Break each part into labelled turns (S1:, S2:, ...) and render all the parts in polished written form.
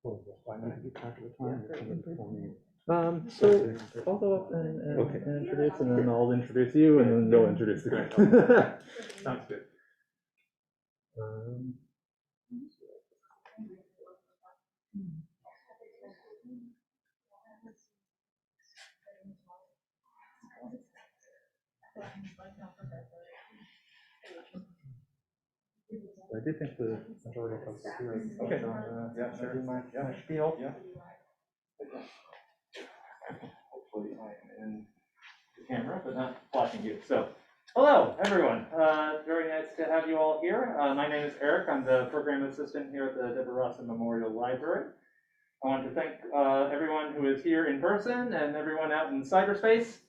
S1: So I'll go up and introduce, and then I'll introduce you, and then you'll introduce again.
S2: Sounds good.
S1: I do think the majority of us here.
S2: Okay. Yeah, sure.
S1: My spiel.
S2: Yeah. Hopefully I am in the camera, but not flashing you. So, hello, everyone. Very nice to have you all here. My name is Eric. I'm the program assistant here at the Deborah Rossa Memorial Library. I want to thank everyone who is here in person and everyone out in cyberspace.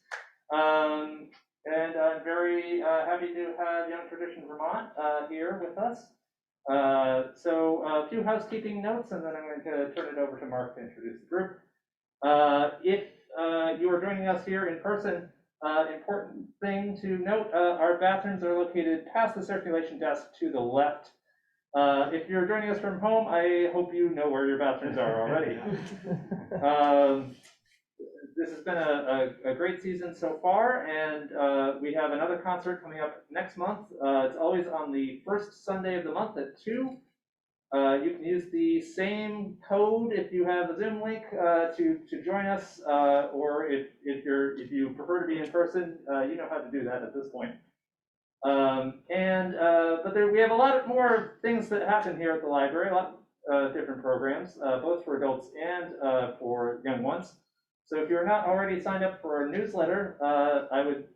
S2: And I'm very happy to have Young Tradition Vermont here with us. So a few housekeeping notes, and then I'm going to turn it over to Mark to introduce the group. If you are joining us here in person, important thing to note, our bathrooms are located past the circulation desk to the left. If you're joining us from home, I hope you know where your bathrooms are already. This has been a great season so far, and we have another concert coming up next month. It's always on the first Sunday of the month at 2. You can use the same code if you have a Zoom link to join us, or if you prefer to be in person, you know how to do that at this point. But we have a lot more things that happen here at the library, a lot of different programs, both for adults and for young ones. So if you're not already signed up for our newsletter, I would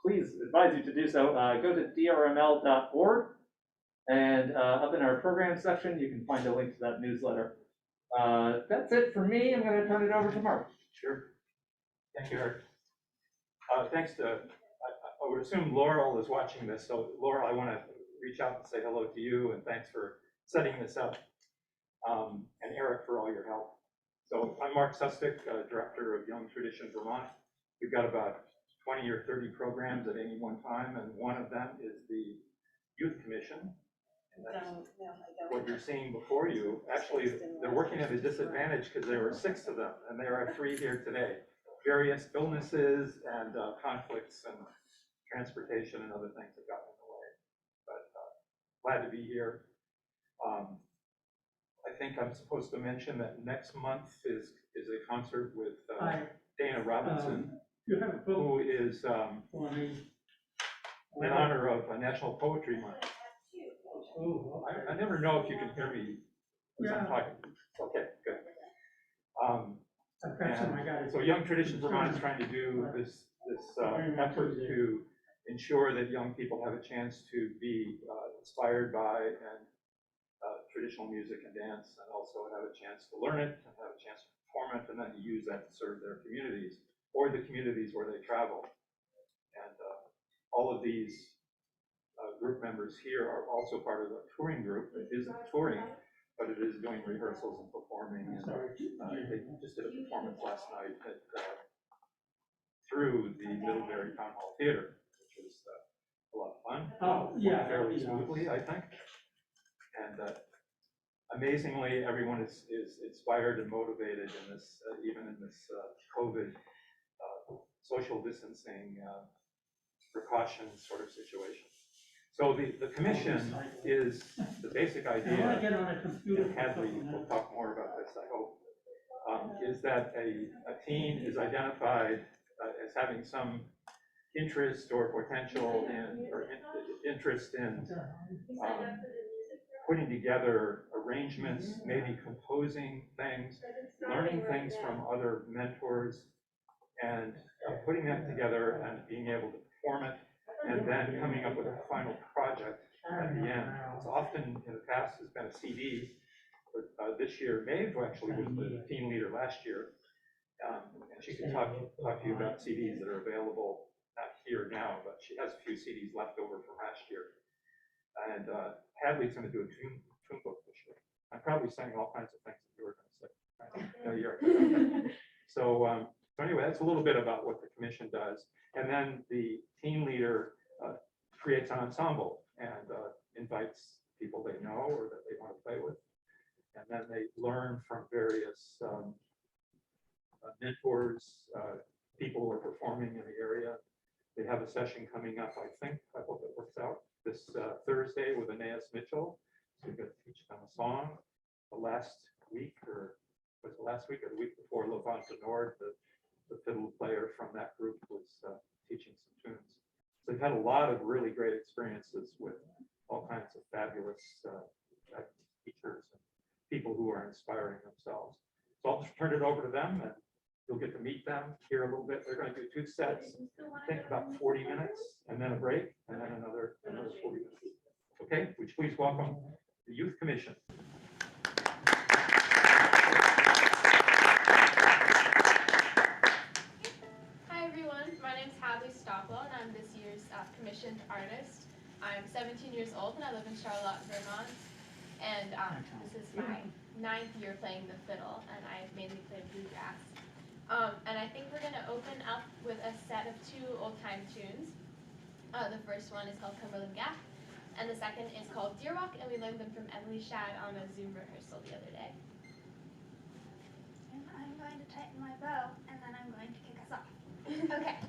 S2: please advise you to do so. Go to drml.org, and up in our program section, you can find a link to that newsletter. That's it for me. I'm going to turn it over to Mark.
S3: Sure. Thank you, Eric. Thanks to, I would assume Laurel is watching this. So Laurel, I want to reach out and say hello to you, and thanks for setting this up, and Eric for all your help. So I'm Mark Sustick, Director of Young Tradition Vermont. We've got about 20 or 30 programs at any one time, and one of them is the Youth Commission. And that's what you're seeing before you. Actually, they're working at a disadvantage because there were 6 of them, and there are 3 here today. Various illnesses and conflicts and transportation and other things have gotten in the way. But glad to be here. I think I'm supposed to mention that next month is a concert with Dana Robinson, who is in honor of National Poetry Month. I never know if you can hear me as I'm talking. Okay, good. So Young Tradition Vermont is trying to do this effort to ensure that young people have a chance to be inspired by and traditional music and dance, and also have a chance to learn it and have a chance to perform it, and then to use that to serve their communities or the communities where they travel. And all of these group members here are also part of the touring group. It isn't touring, but it is doing rehearsals and performing. And they just did a performance last night through the Middlebury Town Hall Theater, which was a lot of fun. Fairly smoothly, I think. And amazingly, everyone is inspired and motivated in this, even in this COVID social distancing precautions sort of situation. So the commission is the basic idea, and Hadley will talk more about this, I hope, is that a teen is identified as having some interest or potential in, or interest in putting together arrangements, maybe composing things, learning things from other mentors, and putting them together and being able to perform it, and then coming up with a final project at the end. It's often in the past has been a CD, but this year Maeve actually was the team leader last year, and she can talk to you about CDs that are available, not here now, but she has a few CDs left over from last year. And Hadley's going to do a tune book this year. I'm probably saying all kinds of things that you were going to say. No, you're so anyway, that's a little bit about what the commission does. And then the team leader creates an ensemble and invites people they know or that they want to play with And then they learn from various mentors, people who are performing in the area. They have a session coming up, I think, I hope it works out, this Thursday with Aeneas Mitchell. So we're going to teach them a song. The last week, or was it last week or the week before, Levant Nord, the fiddle player from that group, was teaching some tunes. So they've had a lot of really great experiences with all kinds of fabulous teachers and people who are inspiring themselves. So I'll just turn it over to them, and you'll get to meet them here a little bit. They're going to do 2 sets, I think about 40 minutes, and then a break, and then another 40 minutes. Okay, would you please welcome the Youth Commission.
S4: Hi everyone, my name is Hadley Stockwell, and I'm this year's commissioned artist. I'm 17 years old and I live in Charlotte, Vermont. And this is my 9th year playing the fiddle, and I mainly play bluegrass. And I think we're going to open up with a set of 2 old-time tunes. The first one is called Cumberland Gap, and the second is called Deer Walk, and we learned them from Emily Shad on a Zoom rehearsal the other day.
S5: And I'm going to tighten my bow, and then I'm going to kick us off. Okay.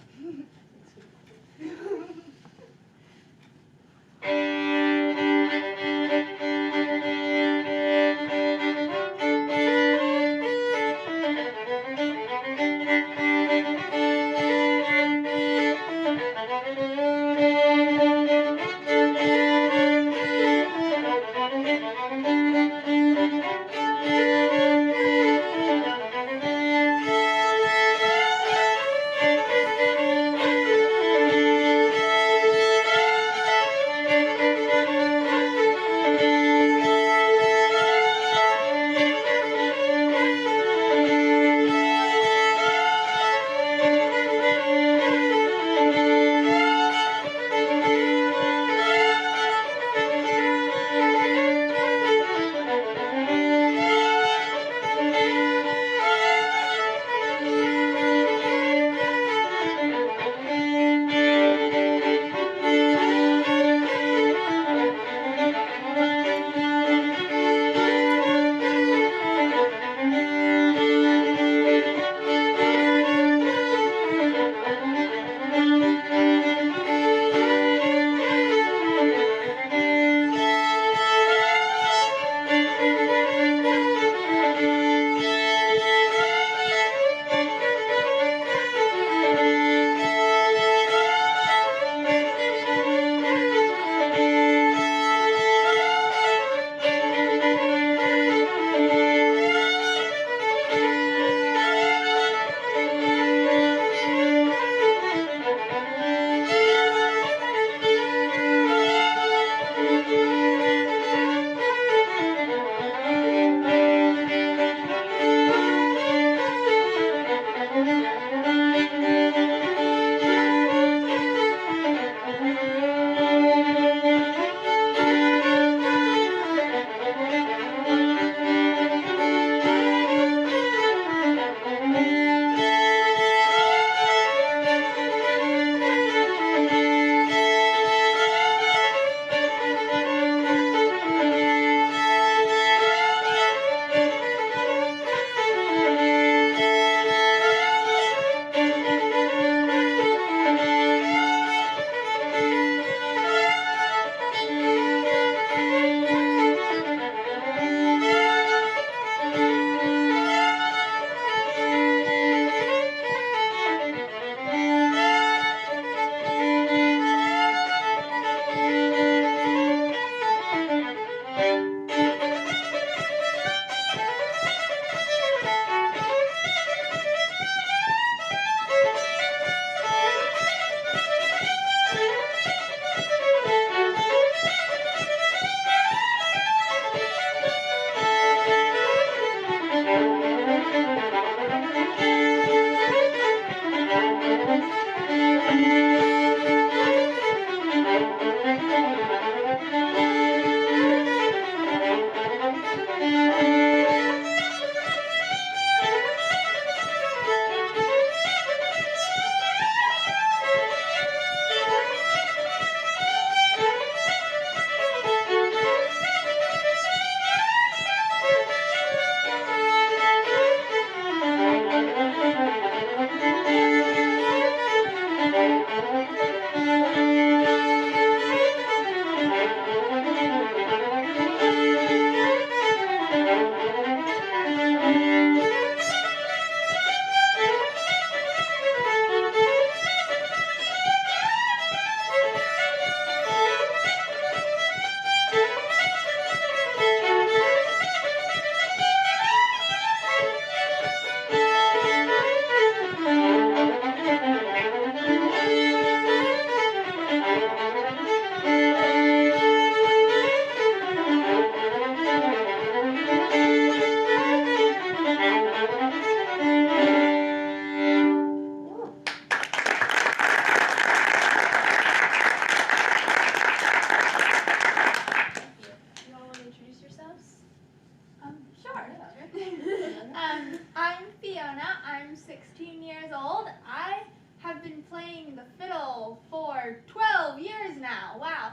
S5: for 12 years now. Wow.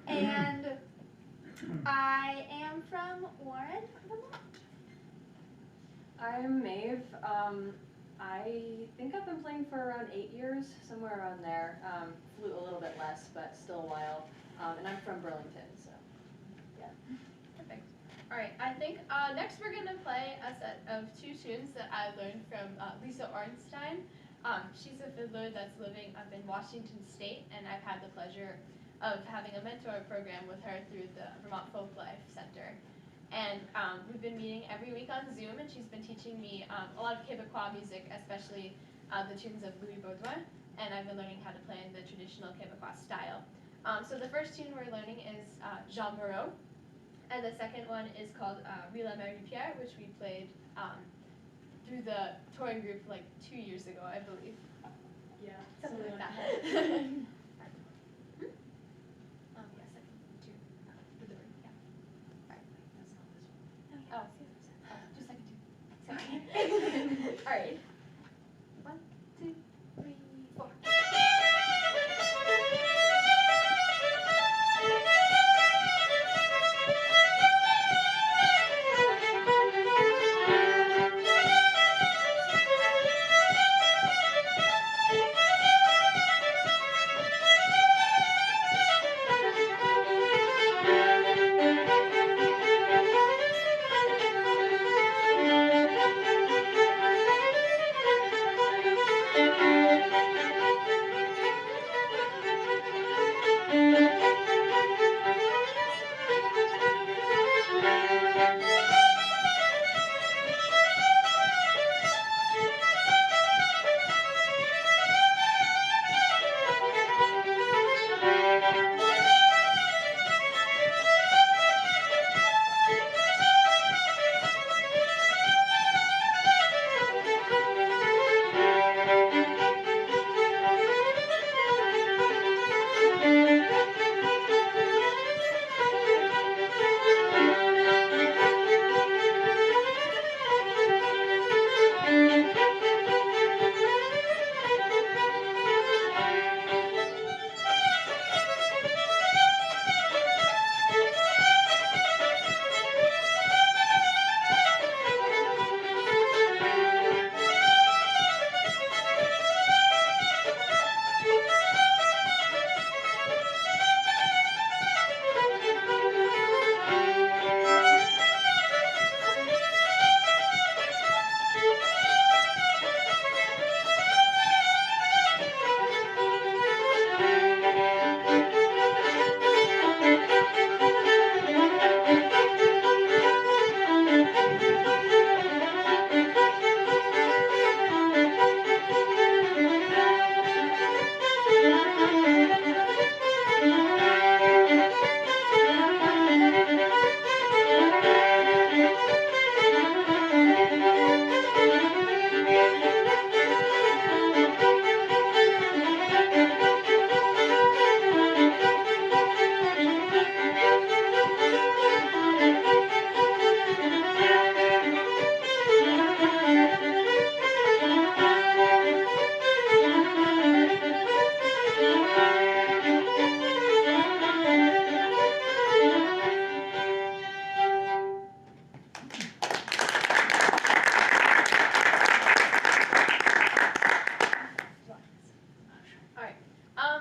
S5: And I am from Warren, Vermont.
S6: I'm Maeve. I think I've been playing for around 8 years, somewhere around there. Flute a little bit less, but still a while. And I'm from Burlington, so yeah.
S4: Perfect. All right, I think next we're gonna play a set of 2 tunes that I learned from Lisa Ornstein. She's a fiddler that's living up in Washington State, and I've had the pleasure of having a mentor program with her through the Vermont Folklife Center. And we've been meeting every week on Zoom, and she's been teaching me a lot of Québécois music, especially the tunes of Louis Baudouin, and I've been learning how to play in the traditional Québécois style. So the first tune we're learning is Jean Moreau, and the second one is called Rila Marie Pierre, which we played through the touring group like 2 years ago, I believe.
S6: Yeah,
S4: Something like that. Yes, I can do the word, yeah. Oh, just second two. Second. All right. 1, 2, 3, 4.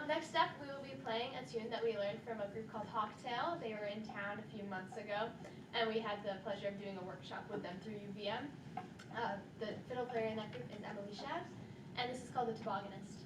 S4: Next up, we will be playing a tune that we learned from a group called Hawktail. They were in town a few months ago, and we had the pleasure of doing a workshop with them through UVM. The fiddle player in that group is Emily Shabs, and this is called The Tobogganist.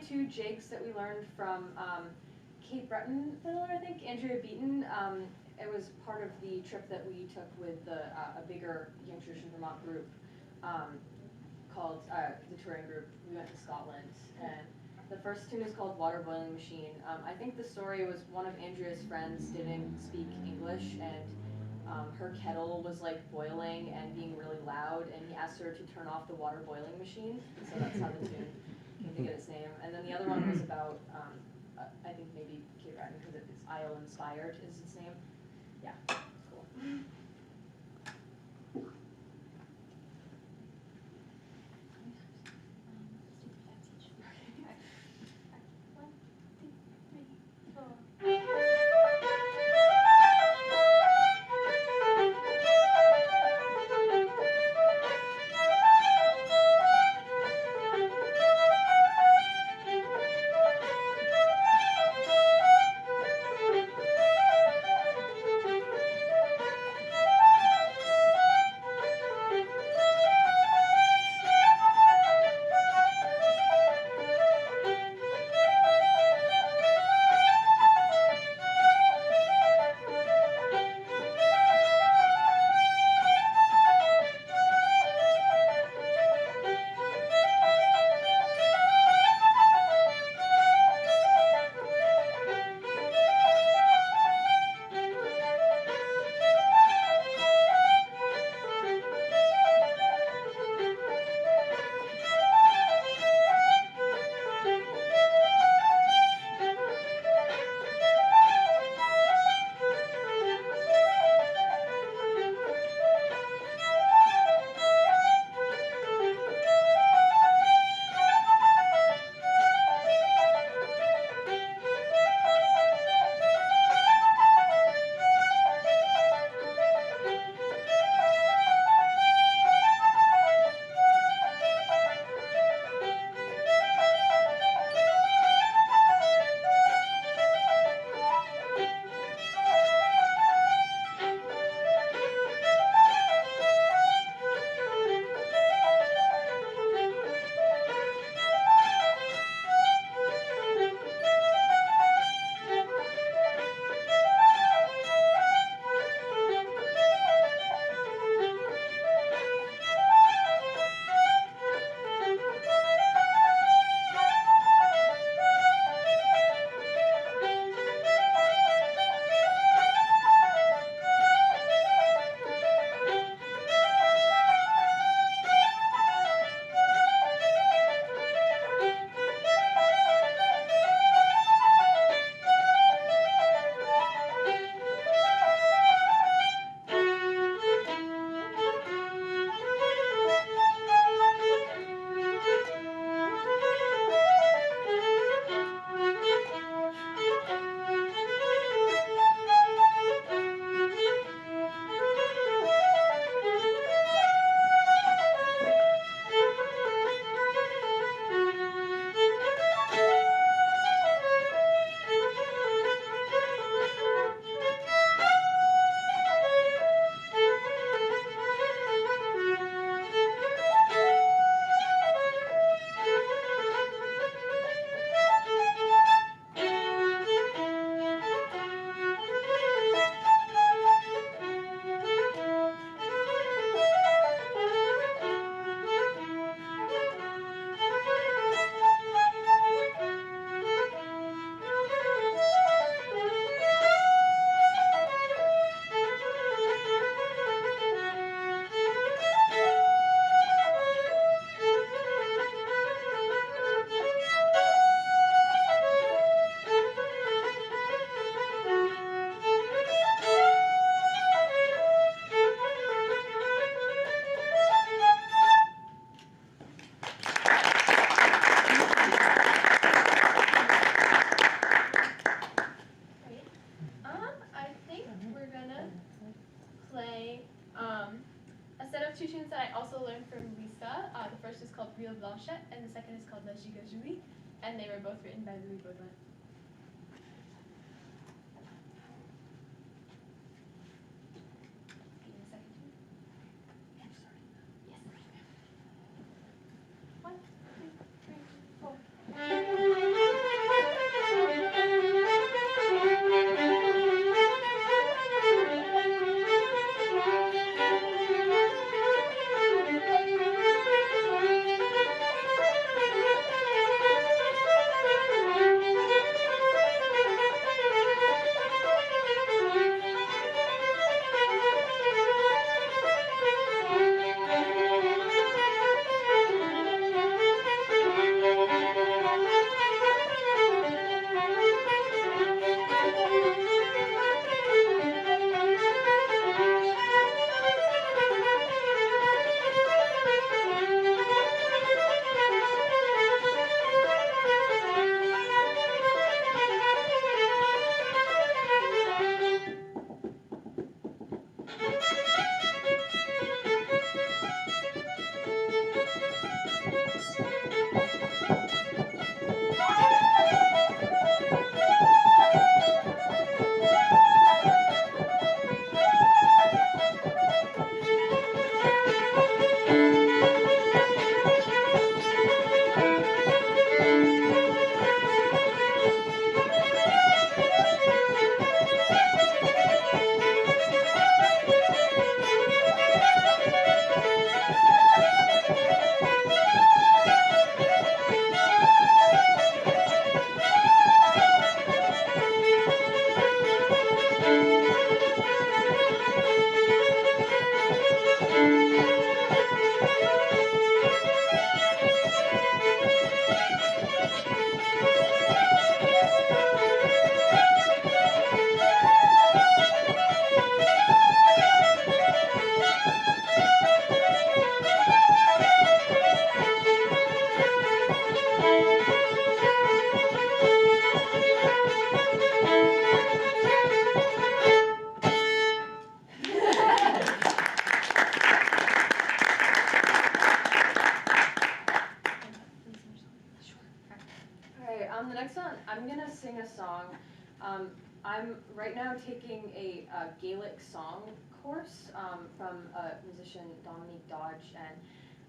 S6: two jigs that we learned from Kate Breton fiddler, I think, Andrea Beaton. It was part of the trip that we took with a bigger Young Tradition Vermont group called the touring group. We went to Scotland, and the first tune is called Water Boiling Machine. I think the story was one of Andrea's friends didn't speak English, and her kettle was like boiling and being really loud, and he asked her to turn off the water boiling machine. So that's how the tune came to get its name. And then the other one was about, I think maybe Kate Ratton, because it's Isle Inspired is its name. Yeah, cool.
S4: two tunes that I also learned from Lisa. The first is called Real Blanchette, and the second is called La Giga Julie, and they were both written by Louis Baudouin. Give me a second. Yes. 1, 2, 3, 4.
S6: I'm right now taking a Gaelic song course from musician Dominique Dodge, and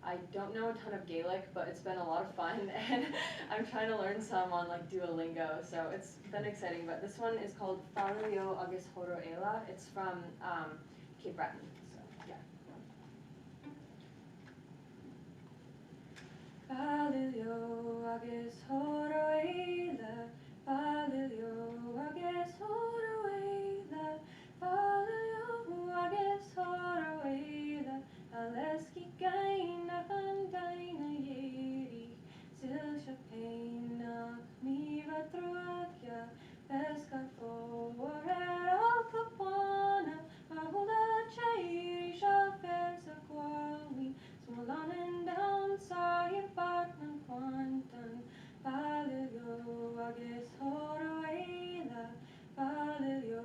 S6: I don't know a ton of Gaelic, but it's been a lot of fun, and I'm trying to learn some on like Duolingo, so it's been exciting. But this one is called Falio agus Horo Ela. It's from Cape Breton, so yeah. Falio agus Horo Ela, Falio agus Horo Ela, Falio agus Horo Ela, Aleski gaina daina yeri, Silsha paina miva troakia, Pesca forrer al capana, Mahula chairisha fersa quali, Smolanen down sire Bartman quantan, Palilio agus horo eila, Palilio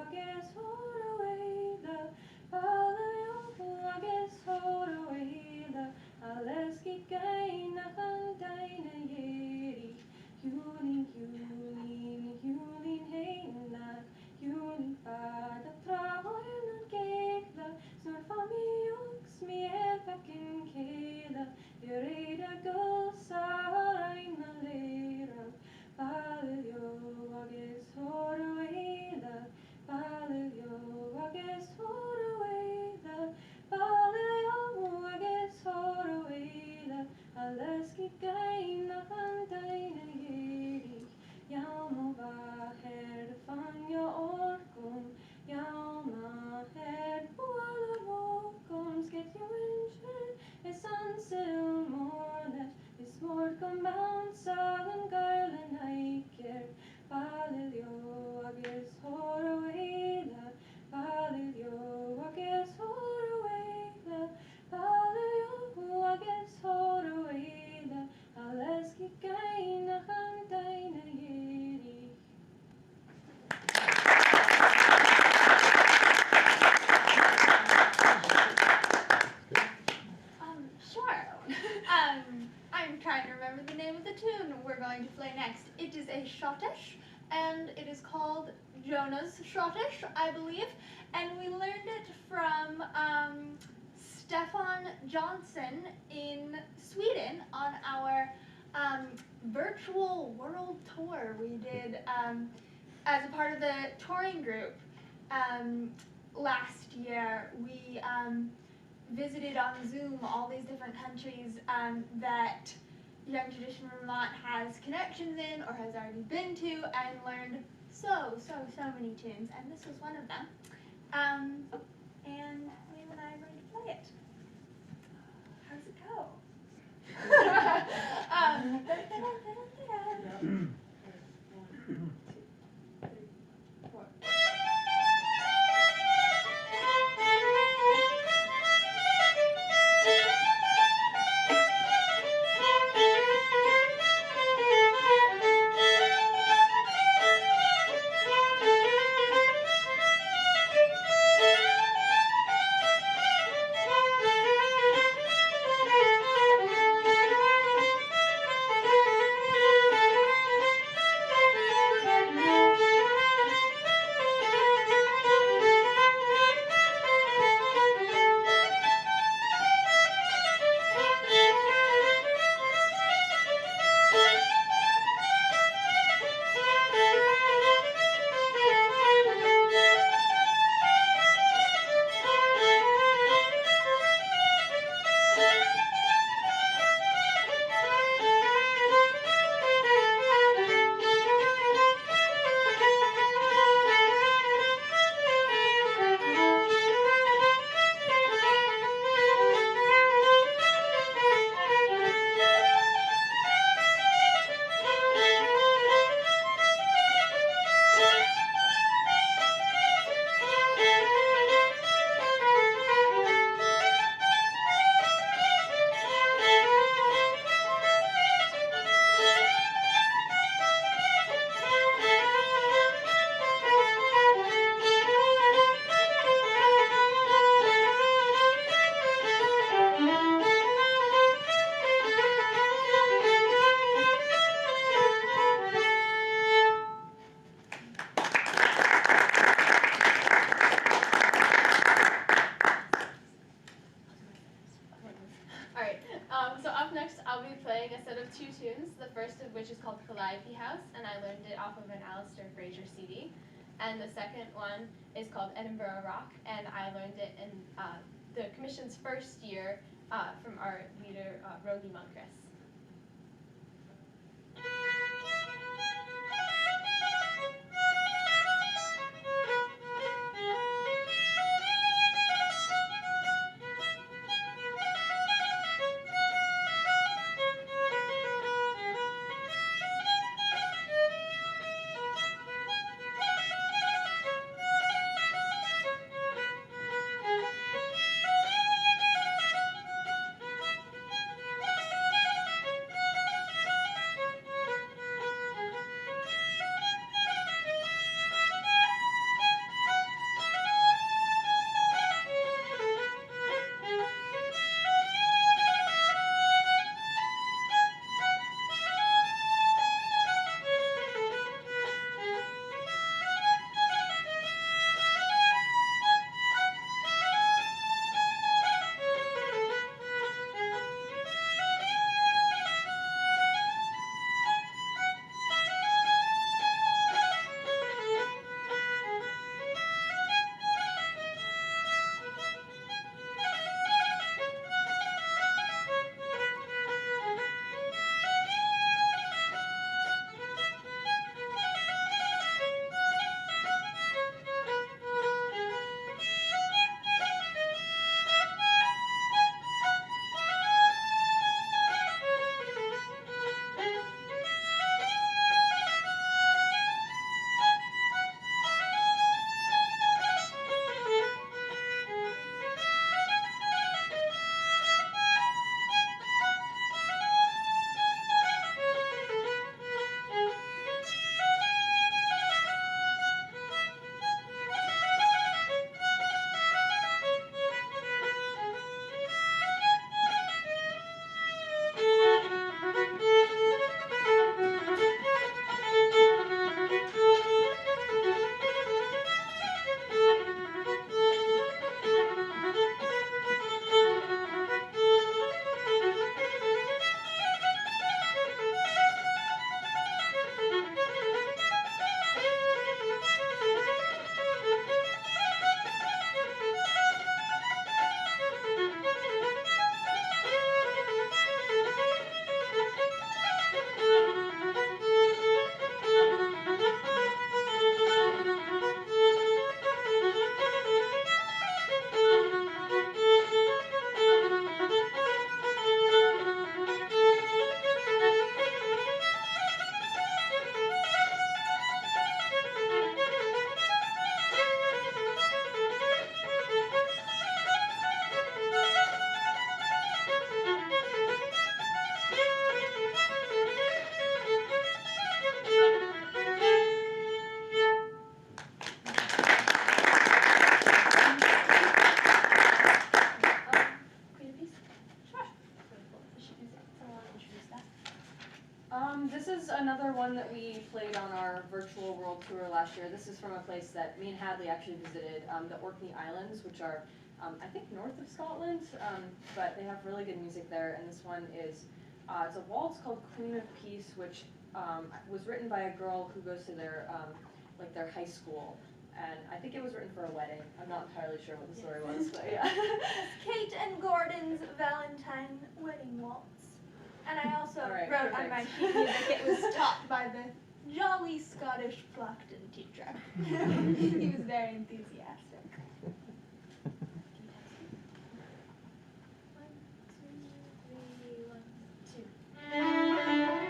S6: agus horo eila, Palilio agus horo eila, Aleski gaina daina yeri, Julin, Julin, Julin heina, Julin fada trahoin gegla, Snor famiox mi efakin kela, Yereda gosa reina lera, Palilio agus horo eila, Palilio agus horo eila, Palilio agus horo eila, Aleski gaina daina yeri, Yalma vaher fanya orkum, Yalma head wala vokum, Sket you injured, is unsil mornet, is more compound southern garland I care, Palilio agus horo eila, Palilio agus horo eila, Palilio agus horo eila, Aleski gaina daina yeri.
S5: Sure. I'm trying to remember the name of the tune we're going to play next. It is a schottish, and it is called Jonah's Schottish, I believe, and we learned it from Stefan Johnson in Sweden on our virtual world tour we did as a part of the touring group last year. We visited on Zoom all these different countries that Young Tradition Vermont has connections in or has already been to, and learned so many tunes, and this was one of them. And Liam and I are going to play it. How does it go?
S4: 2 tunes, the first of which is called Calliope House, and I learned it off of an Alistair Fraser CD. And the second one is called Edinburgh Rock, and I learned it in the Commission's first year from our leader, Rogie Munkris.
S6: This is another one that we played on our virtual world tour last year. This is from a place that me and Hadley actually visited, the Orkney Islands, which are, I think, north of Scotland, but they have really good music there. And this one is, it's a waltz called Queen of Peace, which was written by a girl who goes to their, like their high school. And I think it was written for a wedding. I'm not entirely sure what the story was, but yeah.
S5: Kate and Gordon's Valentine Wedding Waltz. And I also wrote on my sheet music, it was taught by the jolly Scottish Flockton teacher. He was very enthusiastic. 1, 2, 3, 1, 2.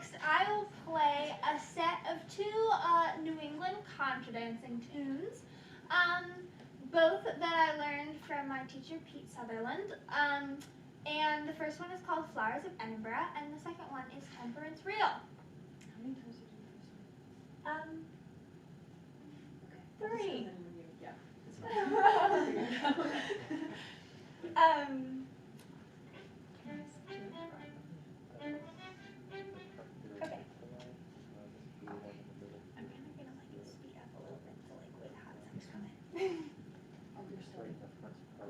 S5: next I will play a set of two New England contra dancing tunes, both that I learned from my teacher Pete Sutherland. And the first one is called Flowers of Edinburgh, and the second one is Temperance Reel.
S6: How many times did you do this one?
S5: Three.
S6: Yeah.
S5: Okay. I'm kind of gonna like speed up a little bit so like with hot sex coming.
S6: Oh, you're starting.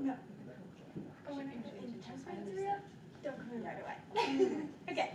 S5: No. Oh, when I go into Temperance Reel, don't come in right away. Okay.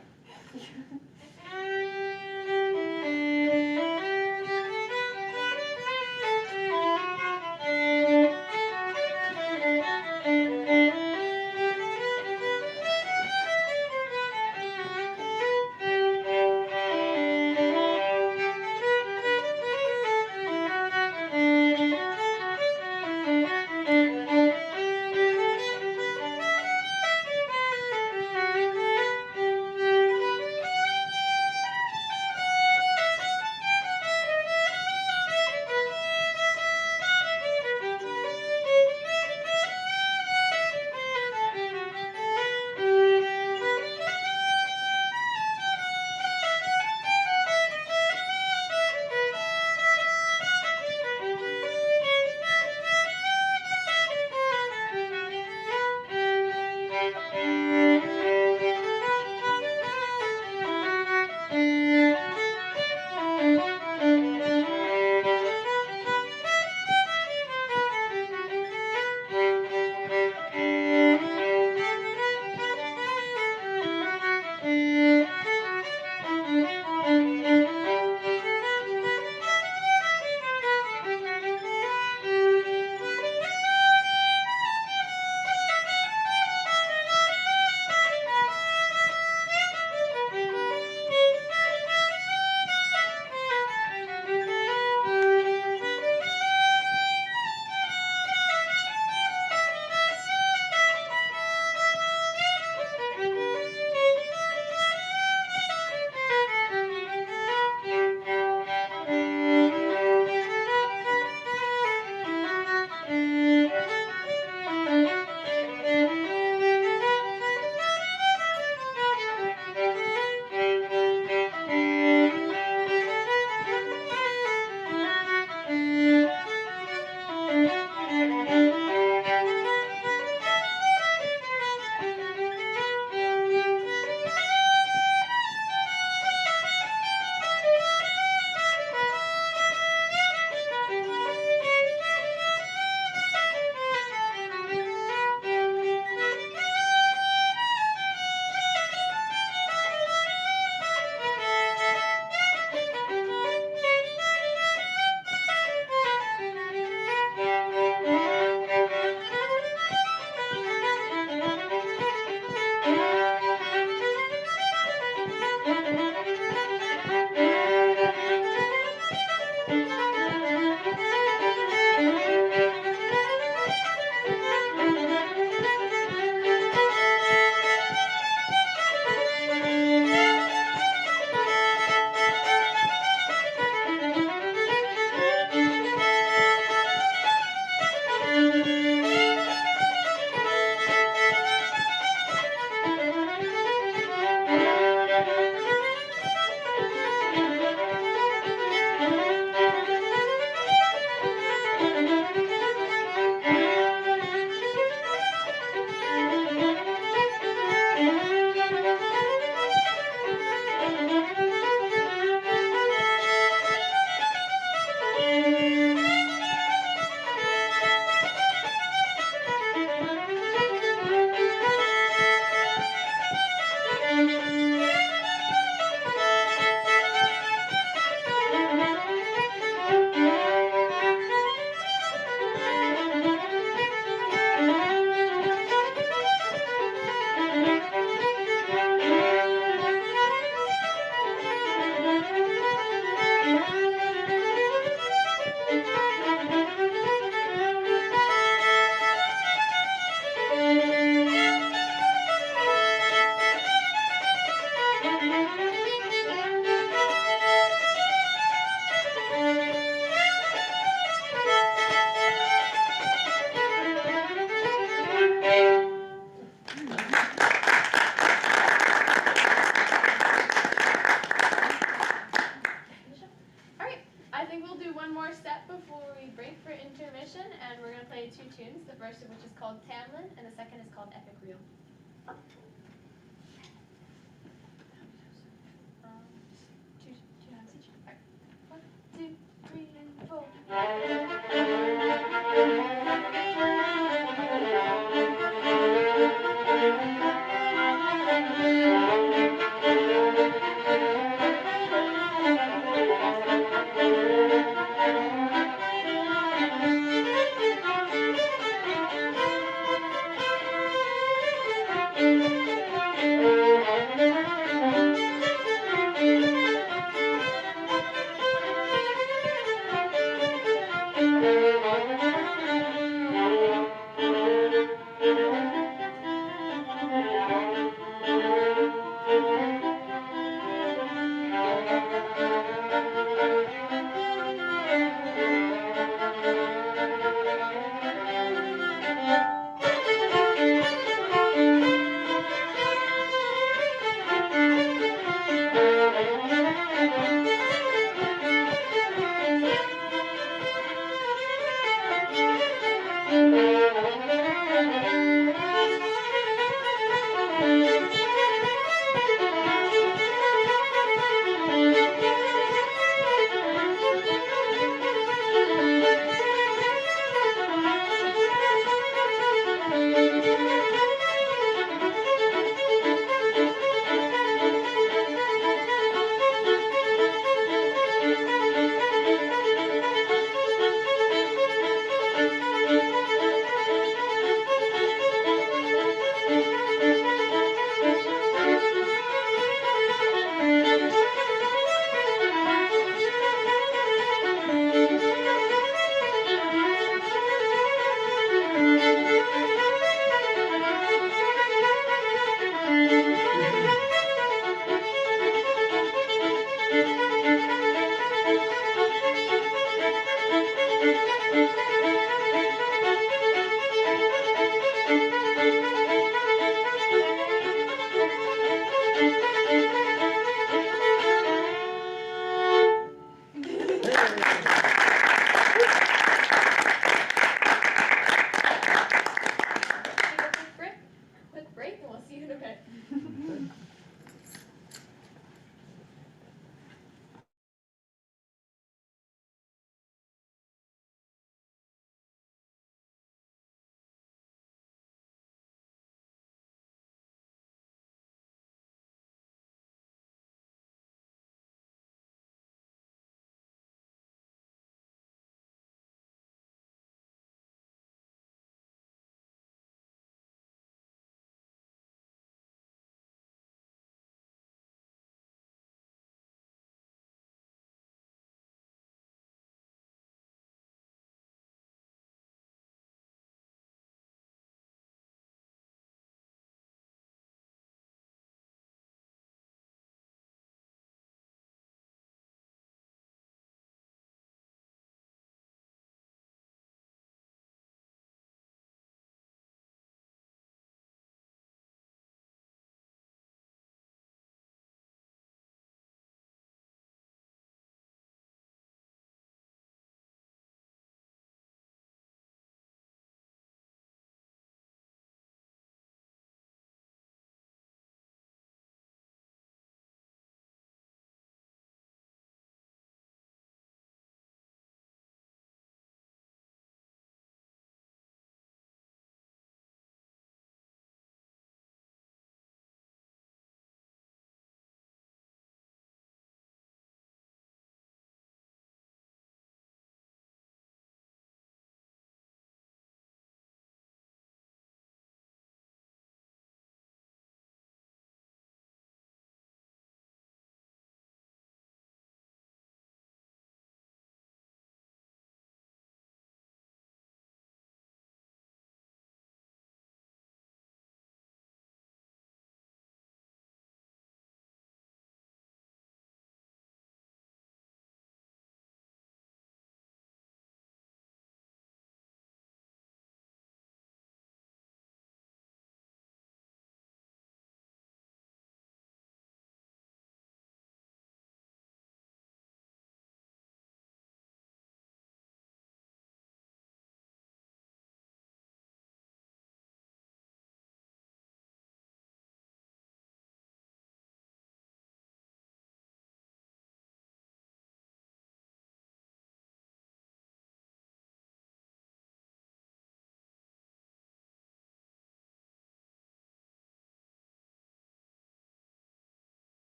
S4: play two tunes, the first of which is called Tamlin, and the second is called Epic Reel. Two halves each. All right. 1, 2, 3, and 4.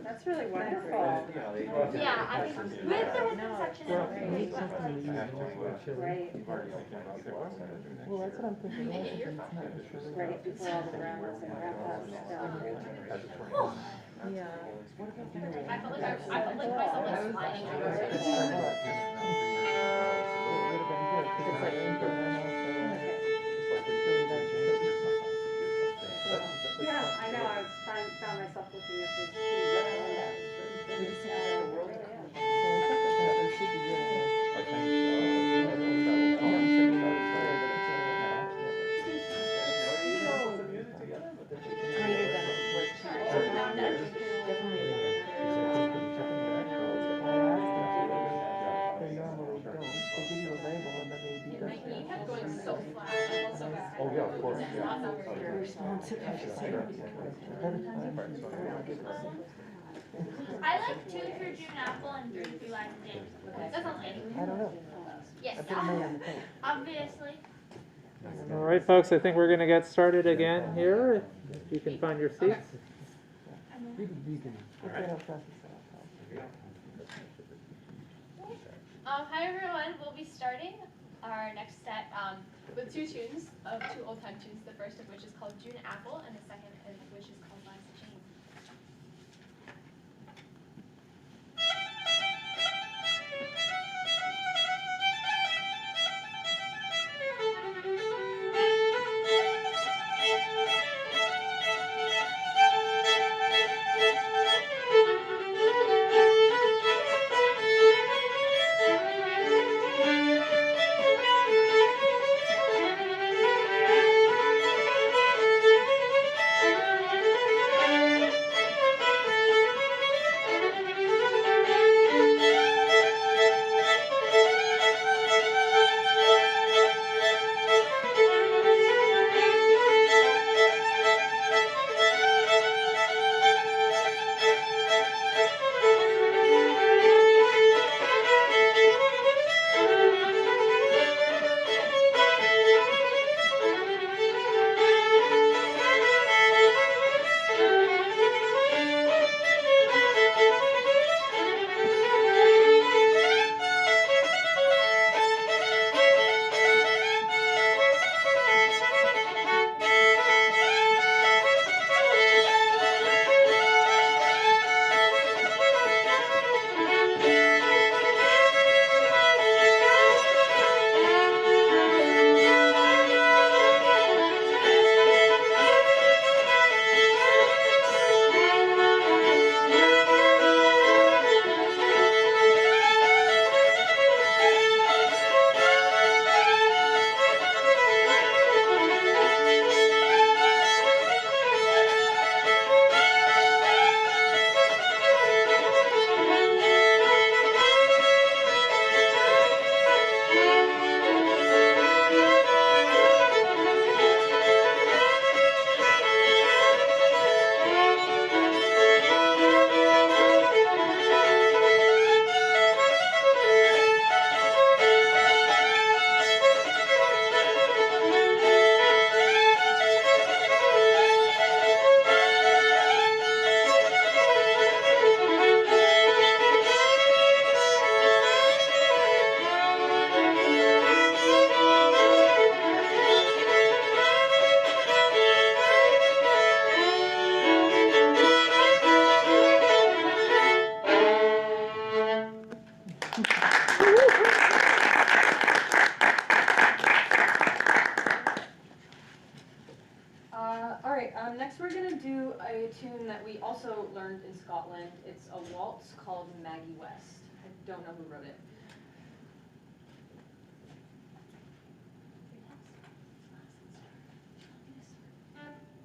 S7: That's really wonderful.
S5: Yeah, I think with the wisdom section and everything.
S7: Right.
S8: Well, that's what I'm thinking.
S7: Right, before all the rounds and wrap up stuff.
S8: Yeah. What about the
S4: I felt like myself like sliding
S8: It
S4: over.
S8: would have been good, 'cause it's like informal, so really nice to put.
S7: Yeah, I know, I found myself looking at this.
S6: Greater than it was 2 years ago. Definitely.
S8: They normally don't, they give you a label and then they
S4: And
S8: deduct
S4: my knee
S8: it.
S4: kept going so flat. I felt so bad.
S1: Oh, yeah, of course, yeah.
S4: Not that very
S8: Responsive, I should say. Ahead of time, I'll give it a second.
S5: I like 2 through June apple and 3 through Liza James. That sounds like,
S8: I don't know,
S5: yes,
S8: I put a note on the thing.
S5: obviously.
S2: All right, folks, I think we're going to get started again here. If you can find your seats.
S8: If they don't process that.
S4: Hi everyone, we'll be starting our next set with 2 tunes of 2 old time tunes. The first of which is called June Apple, and the second of which is called Liza Jane.
S6: All right, next we're gonna do a tune that we also learned in Scotland. It's a waltz called Maggie West. I don't know who wrote it.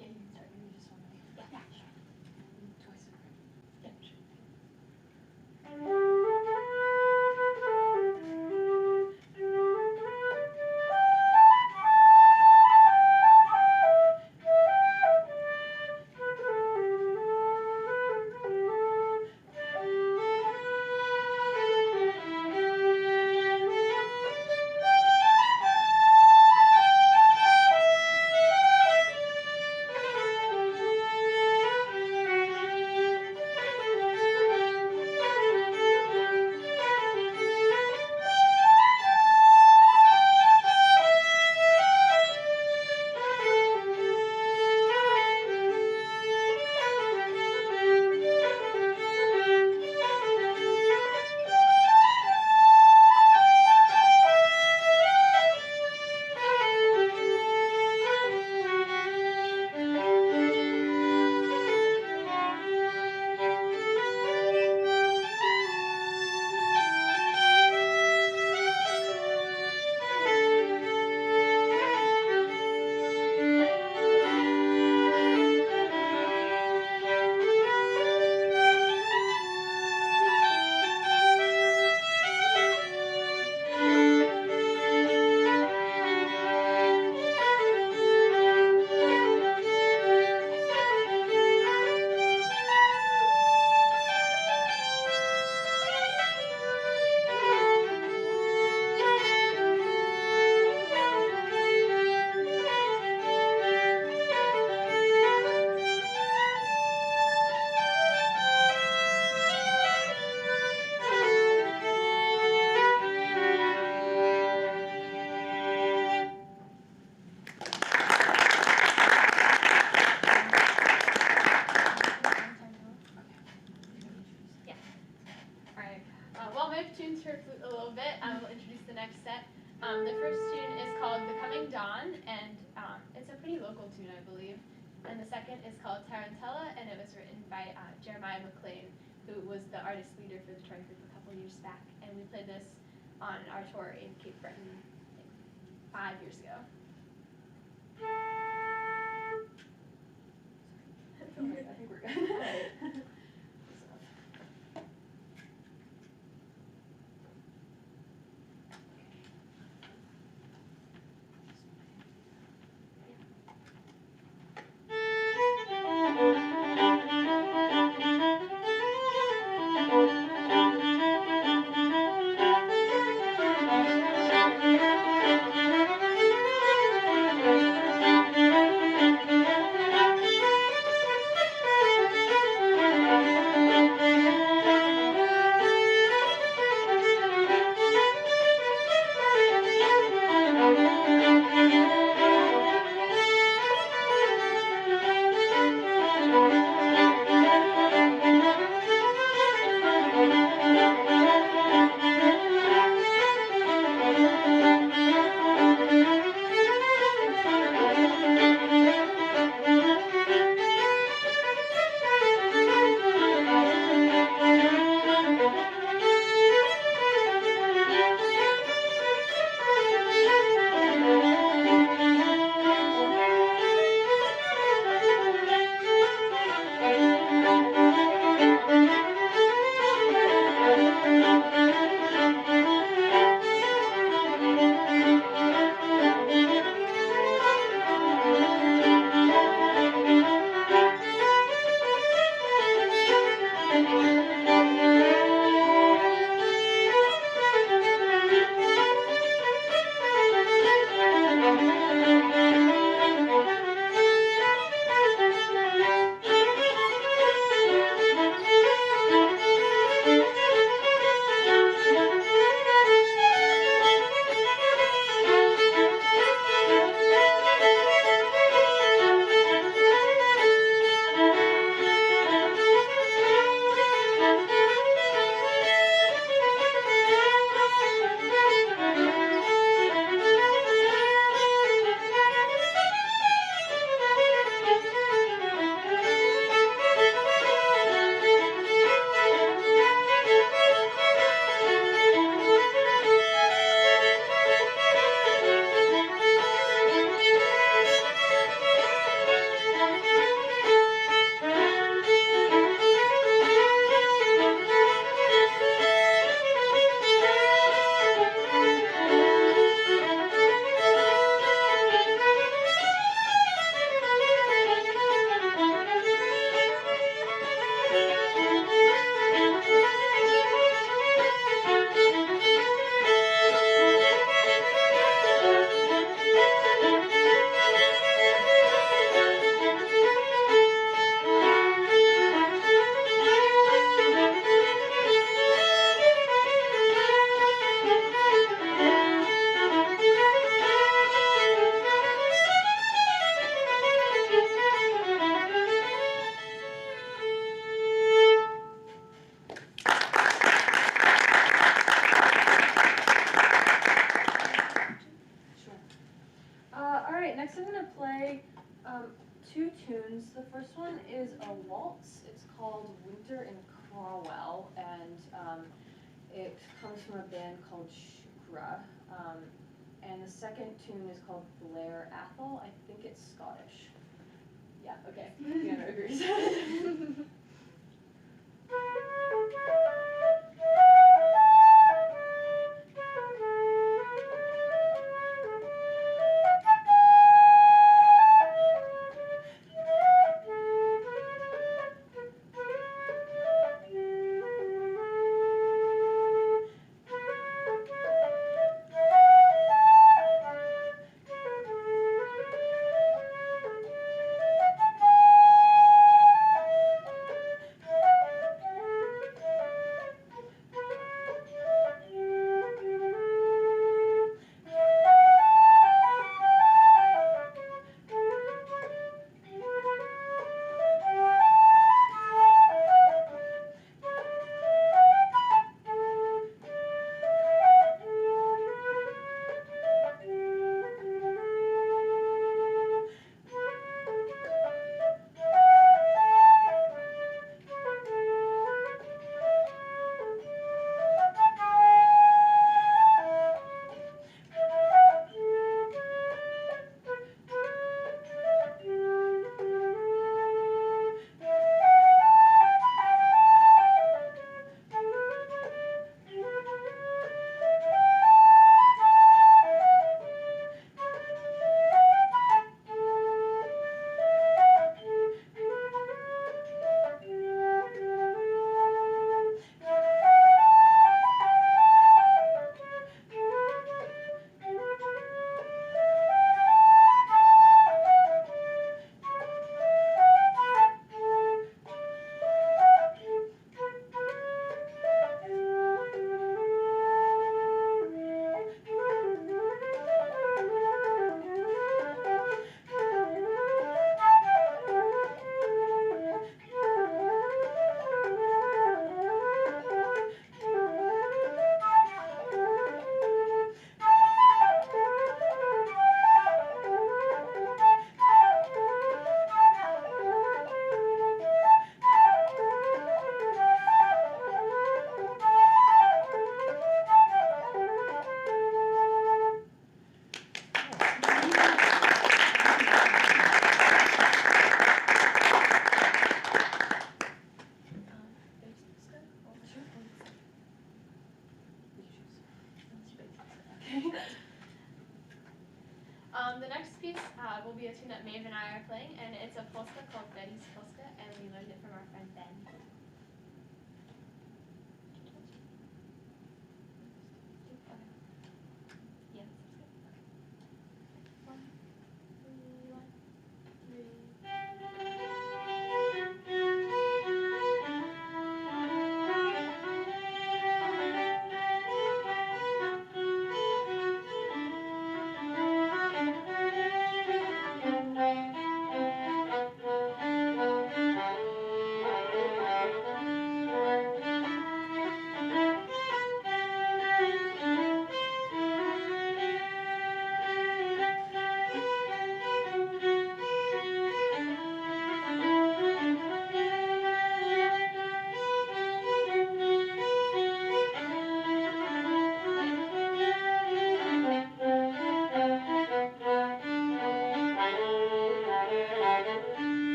S4: Yeah, you can start. You just want to. Yeah, sure. Yeah, sure. tuned her flute a little bit. I will introduce the next set. The first tune is called Becoming Dawn, and it's a pretty local tune, I believe. And the second is called Tarantella, and it was written by Jeremiah McLean, who was the artist leader for the Troy group a couple years back. And we played this on our tour in Cape Breton, I think, 5 years ago.
S6: I think we're good. Two tunes. The first one is a waltz. It's called Winter in Crawwell, and it comes from a band called Shukra. And the second tune is called Blair Athol. I think it's Scottish. Yeah, okay. Piano agrees.
S4: will be a tune that Maeve and I are playing, and it's a polska called Betty's Polska, and we learned it from our friend Ben. Yeah. One,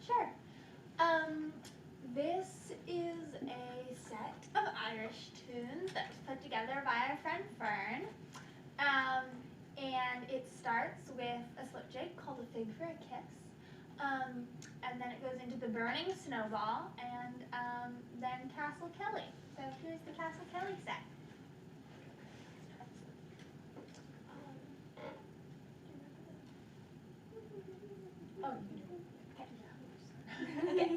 S5: Sure. This is a set of Irish tunes that was put together by our friend Fern. And it starts with a slip jig called A Fig for a Kiss. And then it goes into the Burning Snowball and then Castle Kelly. So here's the Castle Kelly set. Oh, you do. Okay. Okay.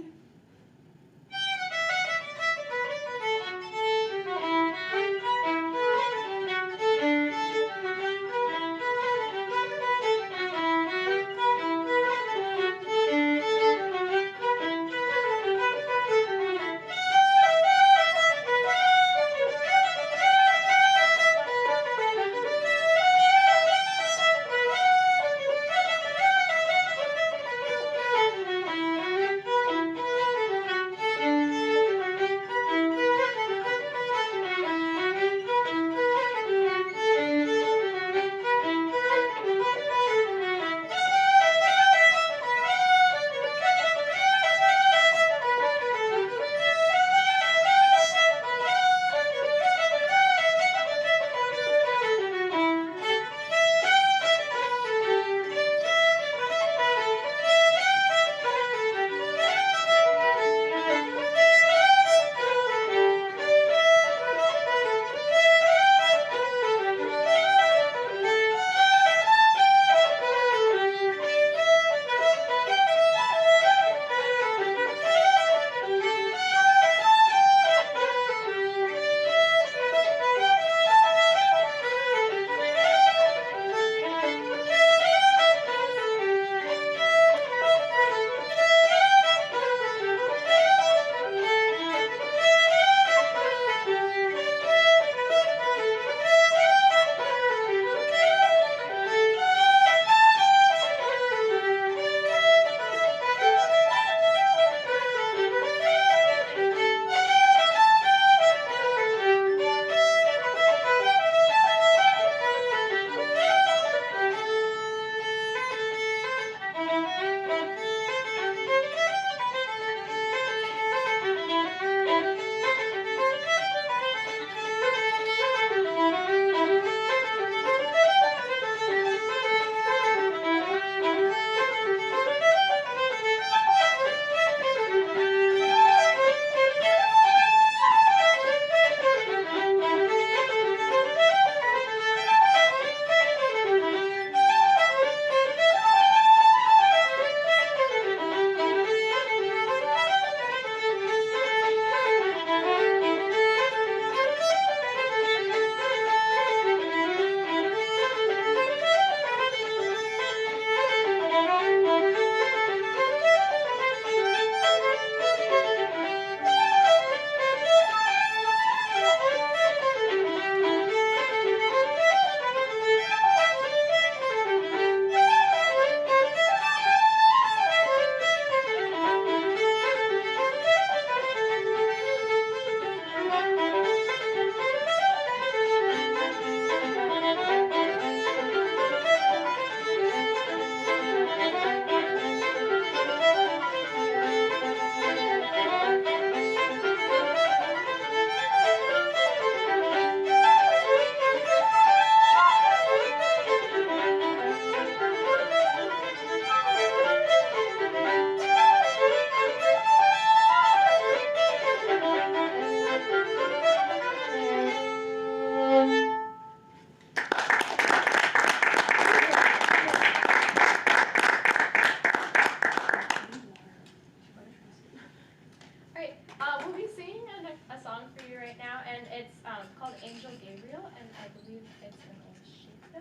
S4: right now, and it's called Angel Gabriel, and I believe it's an old sheep too.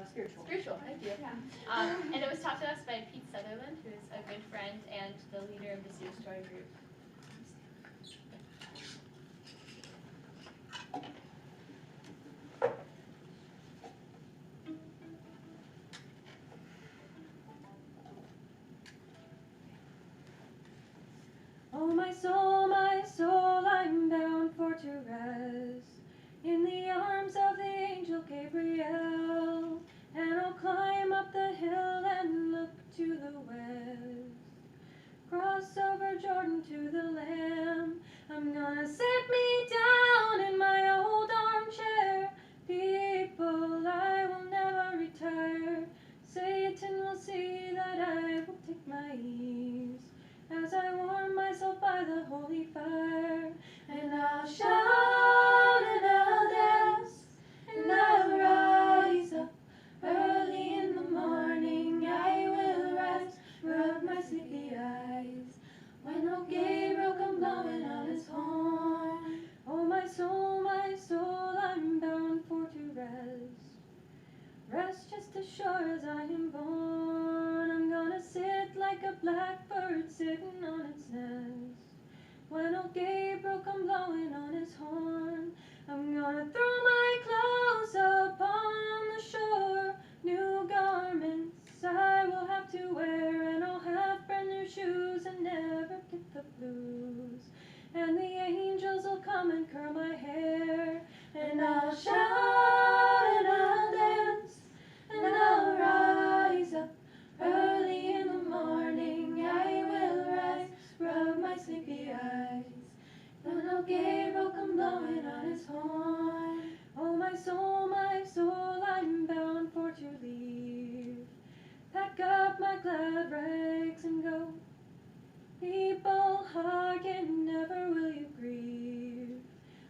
S6: Spiritual.
S4: Spiritual, thank you. And it was taught to us by Pete Sutherland, who is a good friend and the leader of the Seer Story group.
S9: Oh, my soul, I'm bound for to rest in the arms of the angel Gabriel, and I'll climb up the hill and look to the west, cross over Jordan to the Lamb. I'm gonna sit me down in my old armchair. People, I will never retire. Satan will see that I will take my ease as I warm myself by the holy fire. And I'll shout and I'll dance and I'll rise up early in the morning. I will rise, rub my sleepy eyes when old Gabriel come blowing on his horn. Oh, my soul, I'm bound for to rest. Rest just as sure as I am born. I'm gonna sit like a blackbird sitting on its nest when old Gabriel come blowing on his horn. I'm gonna throw my clothes upon the shore, new garments I will have to wear, and I'll have brand new shoes and never get the blues. And the angels will come and curl my hair, and I'll shout and I'll dance and I'll rise up early in the morning. I will rise, rub my sleepy eyes when old Gabriel come blowing on his horn. Oh, my soul, I'm bound for to leave. Pack up my glad rags and go. People, hearken, never will you grieve.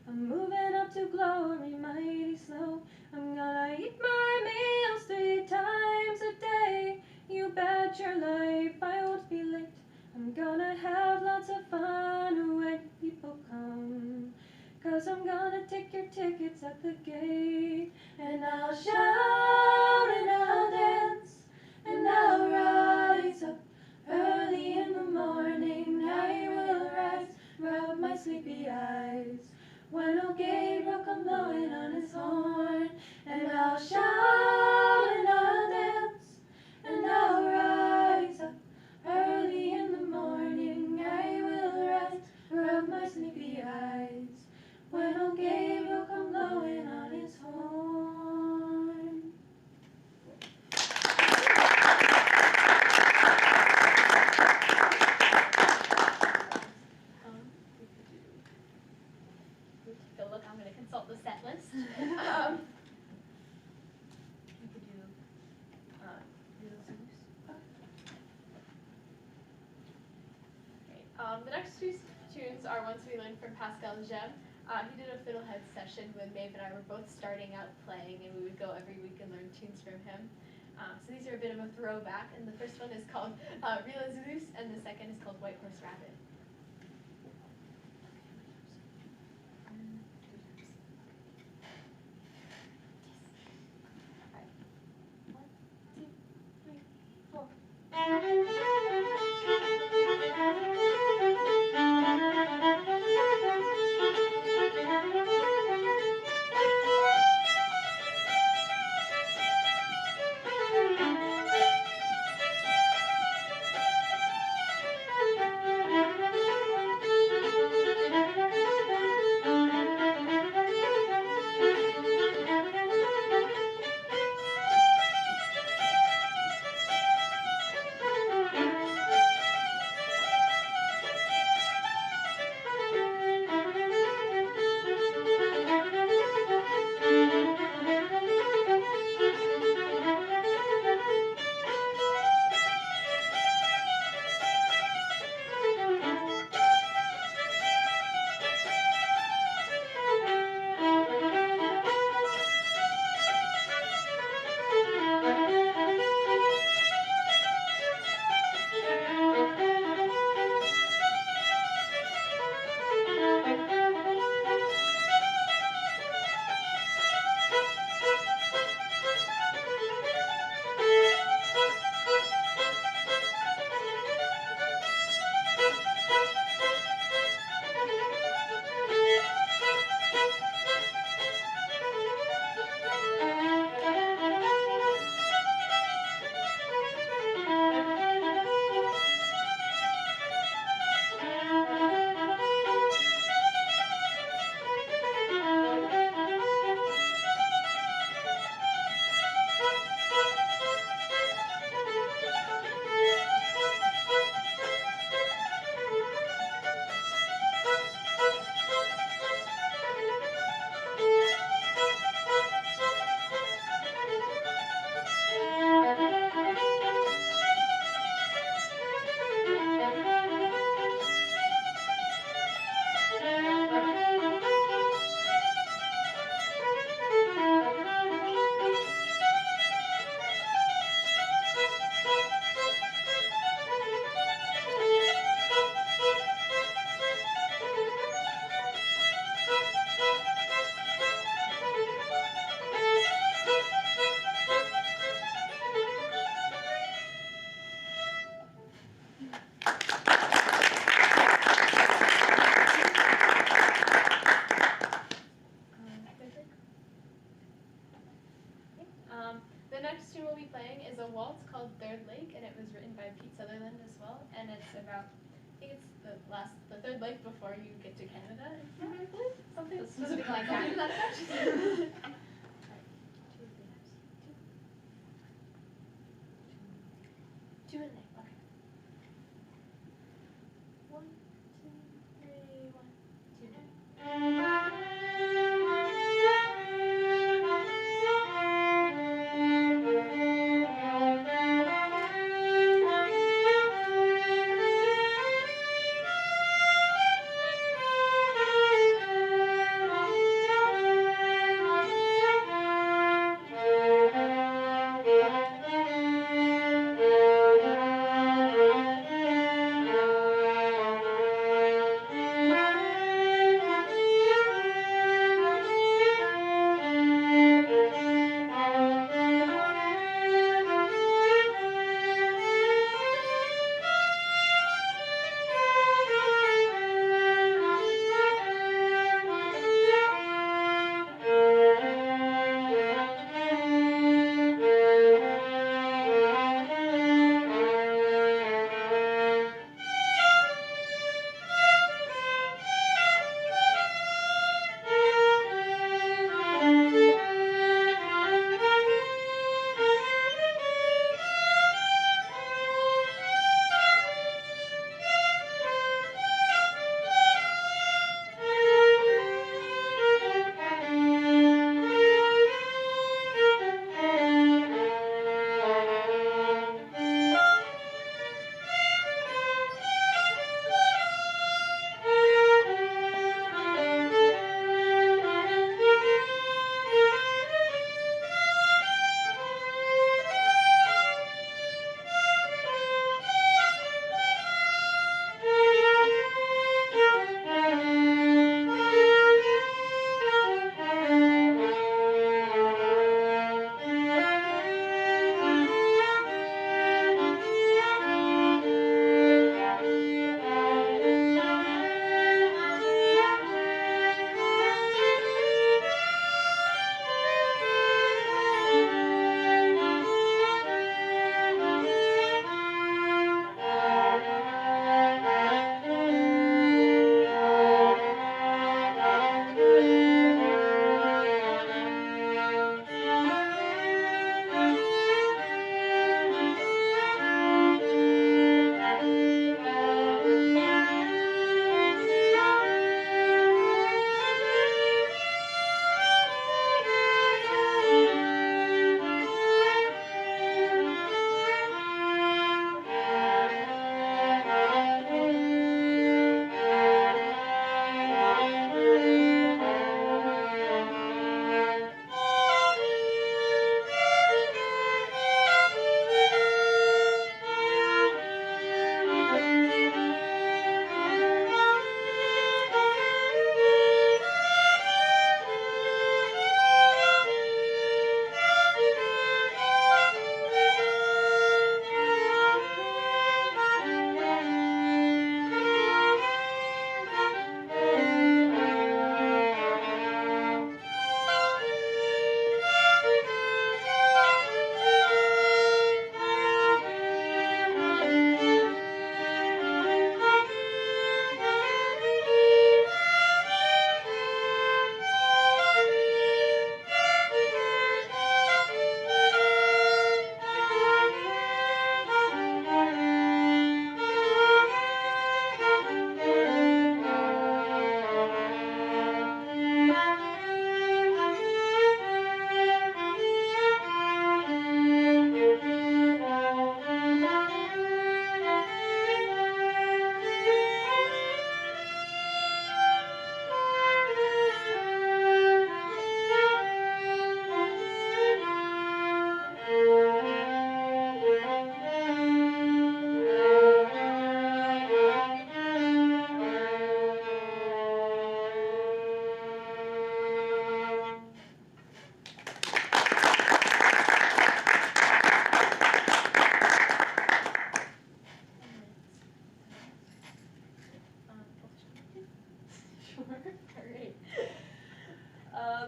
S9: I'm moving up to glory mighty slow. I'm gonna eat my meals 3 times a day. You bet your life I won't be late. I'm gonna have lots of fun when people come, 'cause I'm gonna take your tickets at the gate. And I'll shout and I'll dance and I'll rise up early in the morning. I will rise, rub my sleepy eyes when old Gabriel come blowing on his horn. And I'll shout and I'll dance and I'll rise up early in the morning. I will rise, rub my sleepy eyes when old Gabriel come blowing on his horn.
S4: We'll take a look. I'm going to consult the set list. We could do Little Zeus. Great. The next 2 tunes are ones we learned from Pascal Jem. He did a fiddlehead session when Maeve and I were both starting out playing, and we would go every week and learn tunes from him. So these are a bit of a throwback, and the first one is called Real Zeus, and the second is called White Horse Rabbit.
S9: Thank you.
S4: a waltz called Third Lake, and it was written by Pete Sutherland as well, and it's about, I think it's the third lake before you get to Canada, I believe, something specific like that. Is that correct? Two and nine, okay. 1, 2, 3, 1, 2, 9.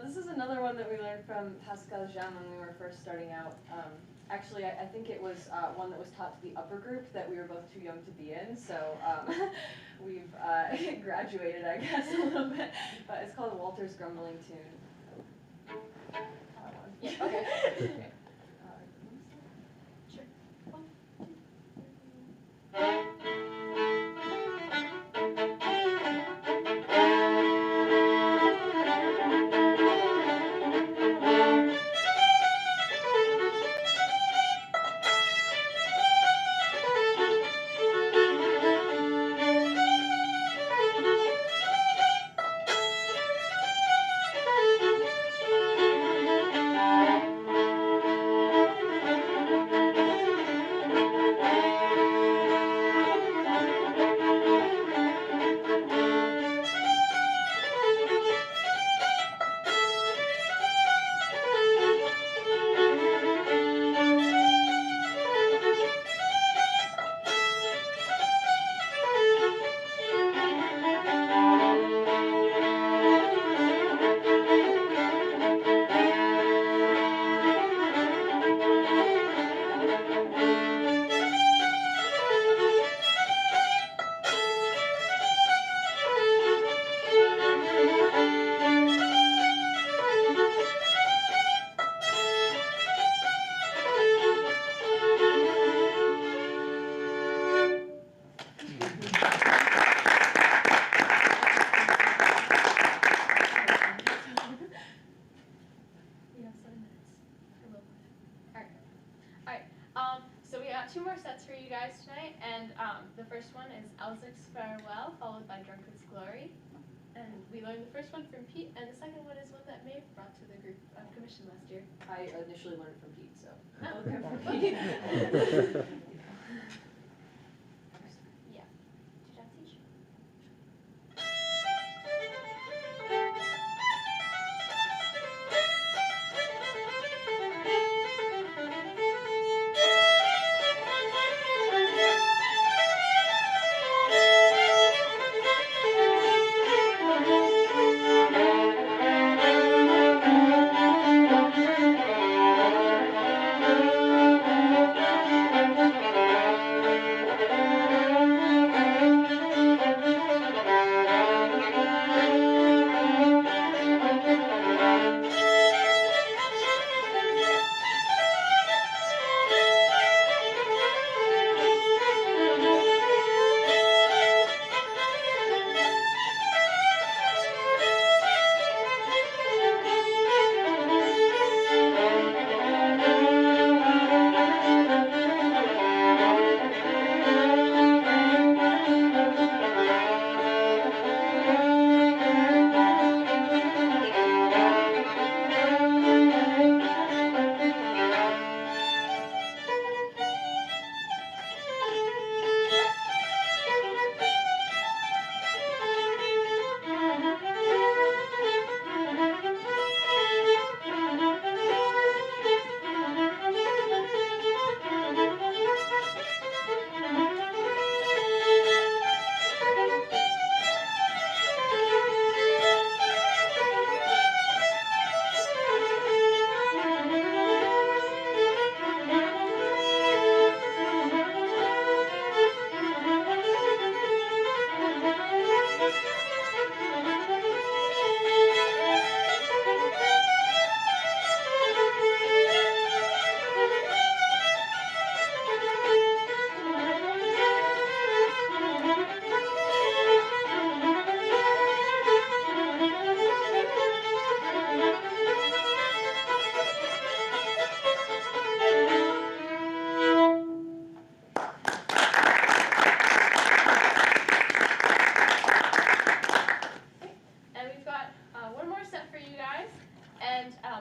S6: This is another one that we learned from Pascal Jean when we were first starting out. Actually, I think it was one that was taught to the upper group that we were both too young to be in, so we've graduated, I guess, a little bit. But it's called Walter's Grumbling Tune. Yeah, okay. Okay.
S4: Sure. 1, So we got 2 more sets for you guys tonight, and the first one is Elzic's Farewell, followed by Drunkard's Glory. And we learned the first one from Pete, and the second one is one that Maeve brought to the group commission last year.
S6: I initially learned from Pete, so.
S4: Oh.
S6: Okay, from Pete.
S4: Yeah. Did you teach?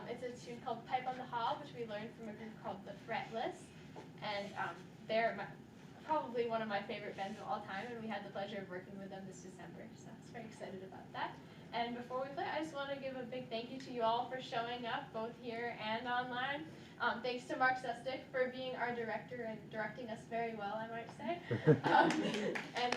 S4: It's a tune called Pipe on the Hob, which we learned from a group called the Fretless. And they're probably one of my favorite bands of all time, and we had the pleasure of working with them this December, so I was very excited about that. And before we play, I just want to give a big thank you to you all for showing up, both here and online. Thanks to Mark Sestick for being our director and directing us very well, I might say. And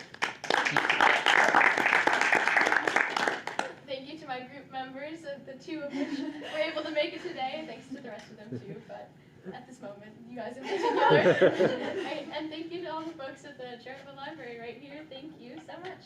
S4: thank you to my group members, the two of which were able to make it today, and thanks to the rest of them too. But at this moment, you guys in particular. Right, and thank you to all the folks at the Charitable Library right here. Thank you so much.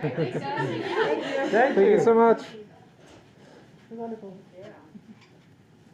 S2: All right, thanks, guys.
S1: Thank you so much.
S8: Wonderful. Yeah.